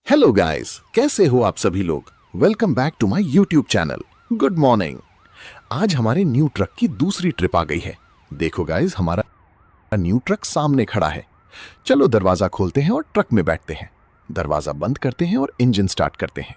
Hello guys, कैसे हो आप सभी लोग। Welcome back to my YouTube channel. Good morning. आज हमारे न्यू ट्रक की दूसरी ट्रिप आ गई है। देखो गाइस, हमारा न्यू ट्रक सामने खड़ा है। चलो दरवाजा खोलते हैं और ट्रक में बैठते हैं। दरवाजा बंद करते हैं और इंजन स्टार्ट करते हैं।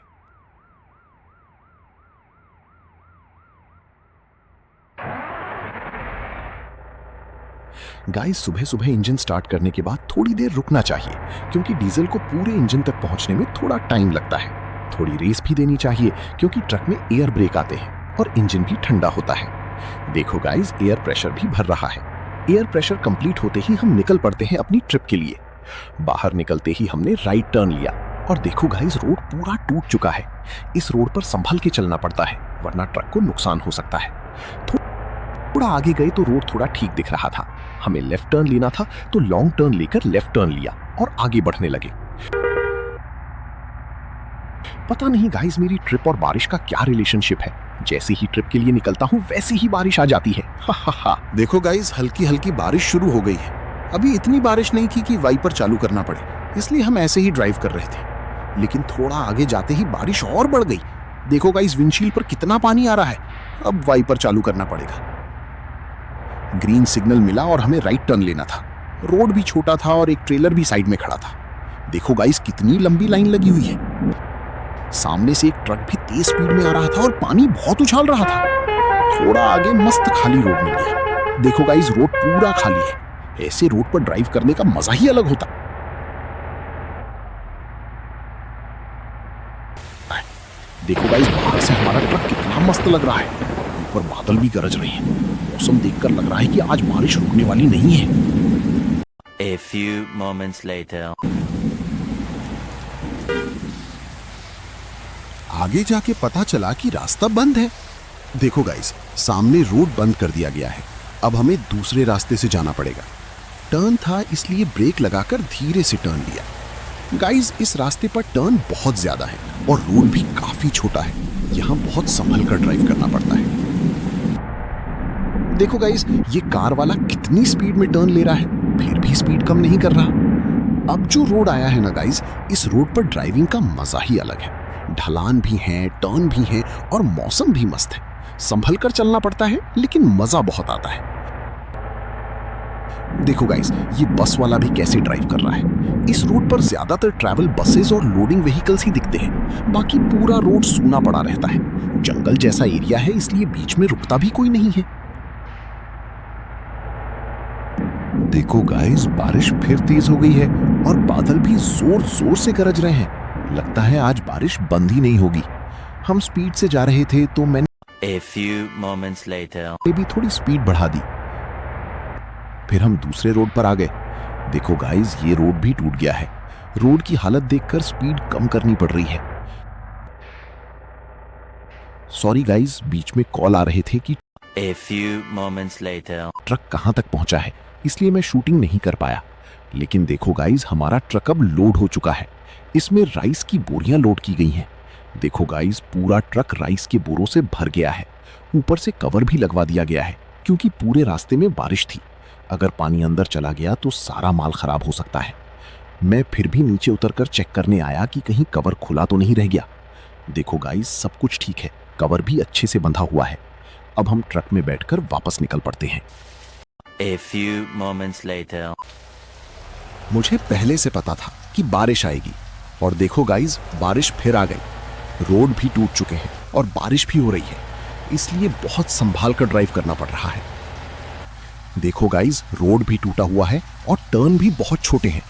गाइस, सुबह सुबह इंजन स्टार्ट करने के बाद थोड़ी देर रुकना चाहिए, क्योंकि डीजल को पूरे इंजन तक पहुंचने में थोड़ा टाइम लगता है। थोड़ी रेस भी देनी चाहिए, क्योंकि ट्रक में एयर ब्रेक आते हैं और इंजन भी ठंडा होता है। देखो गाइस, एयर प्रेशर भी भर रहा है। एयर प्रेशर कंप्लीट होते ही हम निकल पड़ते हैं अपनी ट्रिप के लिए। बाहर निकलते ही हमने राइट टर्न लिया और देखो गाइस, रोड पूरा टूट चुका है। इस रोड पर संभल के चलना पड़ता है, वरना ट्रक को नुकसान हो सकता है। थोड़ा आगे गए तो रोड थोड़ा ठीक दिख रहा था। हमें लेफ्ट टर्न लेना था, तो लॉन्ग टर्न लेकर लेफ्ट टर्न लिया और आगे बढ़ने लगे। पता नहीं गाइस, मेरी ट्रिप और बारिश का क्या रिलेशनशिप है। जैसे ही ट्रिप के लिए निकलता हूं, वैसे ही बारिश आ जाती है। हा। देखो गाइस, हल्की हल्की बारिश शुरू हो गई है। अभी इतनी बारिश नहीं थी कि वाइपर चालू करना पड़े, इसलिए हम ऐसे ही ड्राइव कर रहे थे। लेकिन थोड़ा आगे जाते ही बारिश और बढ़ गई। देखो गाइस, विंडशील्ड पर कितना पानी आ रहा है। अब वाइपर चालू करना पड़ेगा। ग्रीन सिग्नल मिला और हमें राइट टर्न लेना था। रोड भी छोटा था और एक ट्रेलर भी साइड में खड़ा था। देखो गाइस, कितनी लंबी लाइन लगी हुई है। सामने से एक ट्रक भी तेज स्पीड में आ रहा था और पानी बहुत उछाल रहा था। थोड़ा आगे मस्त खाली रोड मिल गया। देखो गाइस, रोड पूरा खाली है। ऐसे रोड पर ड्राइव करने का मजा ही अलग होता। देखो गाइस, बाहर से हमारा ट्रक कितना मस्त लग रहा है। ऊपर बादल भी गरज रहे हैं। मौसम देखकर लग रहा है कि आज बारिश रुकने वाली नहीं है। A few moments later. आगे जाके पता चला कि रास्ता बंद है। देखो गाइस, सामने रोड बंद कर दिया गया है। अब हमें दूसरे रास्ते से जाना पड़ेगा। टर्न था, इसलिए ब्रेक लगाकर धीरे से टर्न लिया। गाइस, इस रास्ते पर टर्न बहुत ज्यादा है और रोड भी काफी छोटा है। यहाँ बहुत संभल कर ड्राइव करना पड़ता है। देखो गाइस, ये कार वाला कितनी स्पीड में टर्न ले रहा है, फिर भी स्पीड कम नहीं कर रहा। अब जो रोड आया है ना गाइस, इस रोड पर ड्राइविंग का मजा ही अलग है। ढलान भी है, टर्न भी है और मौसम भी मस्त है। संभल कर चलना पड़ता है, लेकिन मजा बहुत आता है। देखो गाइस, ये बस वाला भी कैसे ड्राइव कर रहा है। इस रोड पर ज्यादातर ट्रैवल बसेस और लोडिंग व्हीकल्स ही दिखते हैं। बाकी पूरा रोड सूना पड़ा रहता है। जंगल जैसा एरिया है, इसलिए बीच में रुकता भी कोई नहीं है। देखो गाइस, बारिश फिर तेज हो गई है और बादल भी जोर जोर से गरज रहे हैं। लगता है आज बारिश बंद ही नहीं होगी। हम स्पीड से जा रहे थे, तो मैंने A few moments later. भी थोड़ी स्पीड बढ़ा दी। फिर हम दूसरे रोड पर आ गए। देखो गाइस, ये रोड भी टूट गया है। रोड की हालत देखकर स्पीड कम करनी पड़ रही है। सॉरी गाइस, बीच में कॉल आ रहे थे कि A few moments later. Truck कहां तक पहुंचा है, इसलिए मैं शूटिंग नहीं कर पाया। लेकिन देखो गाइस, हमारा ट्रक अब लोड हो चुका है। इसमें राइस की बोरियां लोड की गई हैं। देखो गाइस, पूरा ट्रक राइस के बोरों से भर गया है। ऊपर से कवर भी लगवा दिया गया है, क्योंकि पूरे रास्ते में बारिश थी। अगर पानी अंदर चला गया तो सारा माल खराब हो सकता है। मैं फिर भी नीचे उतरकर चेक करने आया कि कहीं कवर खुला तो नहीं रह गया। देखो गाइस, सब कुछ ठीक है। कवर भी अच्छे से बंधा हुआ है। अब हम ट्रक में बैठकर वापस निकल पड़ते हैं। A few moments later. मुझे पहले से पता था कि बारिश आएगी, और देखो गाइस, बारिश फिर आ गई। रोड भी टूट चुके हैं और बारिश भी हो रही है, इसलिए बहुत संभाल कर ड्राइव करना पड़ रहा है। देखो गाइस, रोड भी टूटा हुआ है और टर्न भी बहुत छोटे हैं।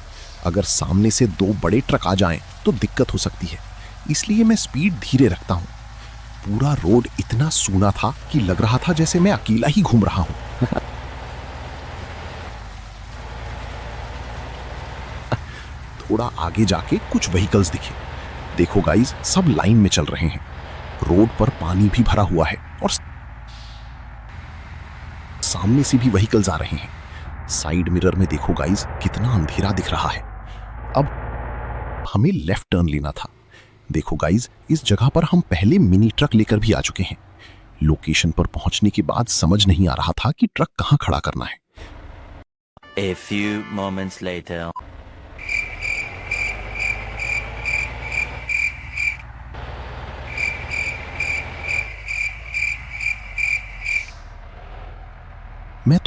अगर सामने से दो बड़े ट्रक आ जाएं तो दिक्कत हो सकती है, इसलिए मैं स्पीड धीरे रखता हूं। पूरा रोड इतना सूना था कि लग रहा था जैसे मैं अकेला ही घूम रहा हूं। थोड़ा आगे जाके कुछ व्हीकल्स दिखे। देखो गाइस, सब लाइन में चल रहे हैं। रोड पर पानी भी भरा हुआ है और सामने से भी व्हीकल्स आ रहे हैं। साइड मिरर में देखो गाइस, कितना अंधेरा दिख रहा है। अब हमें लेफ्ट टर्न लेना था। देखो गाइस, इस जगह पर हम पहले मिनी ट्रक लेकर भी आ चुके हैं। लोकेशन पर पहुंचने के बाद समझ नहीं आ रहा था कि ट्रक कहां खड़ा करना है। A few moments later.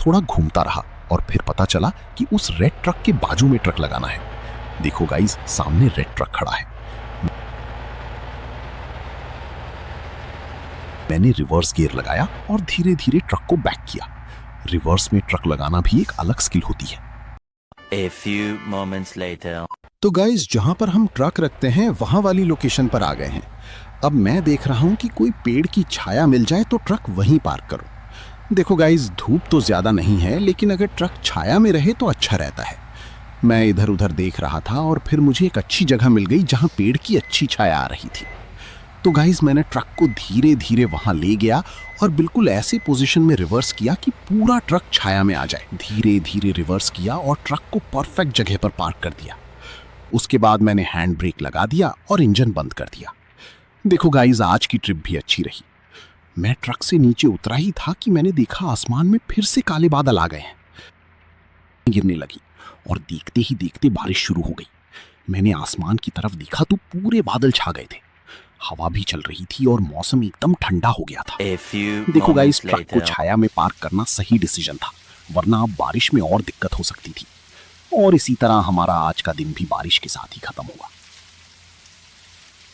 थोड़ा घूमता रहा और फिर पता चला कि उस रेड ट्रक के बाजू में ट्रक लगाना है। देखो गाइस, सामने रेड ट्रक खड़ा है। मैंने रिवर्स गियर लगाया और धीरे धीरे ट्रक को बैक किया। रिवर्स में ट्रक लगाना भी एक अलग स्किल होती है। A few moments later. तो गाइस, जहां पर हम ट्रक रखते हैं वहां वाली लोकेशन पर आ गए हैं। अब मैं देख रहा हूं कि कोई पेड़ की छाया मिल जाए तो ट्रक वहीं पार्क करूं। देखो गाइस, धूप तो ज्यादा नहीं है, लेकिन अगर ट्रक छाया में रहे तो अच्छा रहता है। मैं इधर उधर देख रहा था और फिर मुझे एक अच्छी जगह मिल गई जहां पेड़ की अच्छी छाया आ रही थी। तो गाइस, मैंने ट्रक को धीरे धीरे वहां ले गया और बिल्कुल ऐसी पोजीशन में रिवर्स किया कि पूरा ट्रक छाया में आ जाए। धीरे धीरे रिवर्स किया और ट्रक को परफेक्ट जगह पर पार्क कर दिया। उसके बाद मैंने हैंड ब्रेक लगा दिया और इंजन बंद कर दिया। देखो गाइस, आज की ट्रिप भी अच्छी रही। मैं ट्रक से नीचे उतरा ही था कि मैंने देखा आसमान में फिर से काले बादल आ गए हैं। गिरने लगी और देखते ही देखते बारिश शुरू हो गई। मैंने आसमान की तरफ देखा तो पूरे बादल छा गए थे। हवा भी चल रही थी और मौसम एकदम ठंडा हो गया था। A few देखो गाइस, moments ट्रक को later. छाया में पार्क करना सही डिसीजन था, वरना अब बारिश में और दिक्कत हो सकती थी। और इसी तरह हमारा आज का दिन भी बारिश के साथ ही खत्म होगा।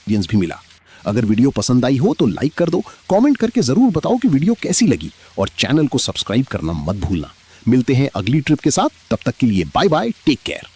भी मिला। अगर वीडियो पसंद आई हो तो लाइक कर दो, कमेंट करके जरूर बताओ कि वीडियो कैसी लगी और चैनल को सब्सक्राइब करना मत भूलना। मिलते हैं अगली ट्रिप के साथ, तब तक के लिए बाय बाय, टेक केयर।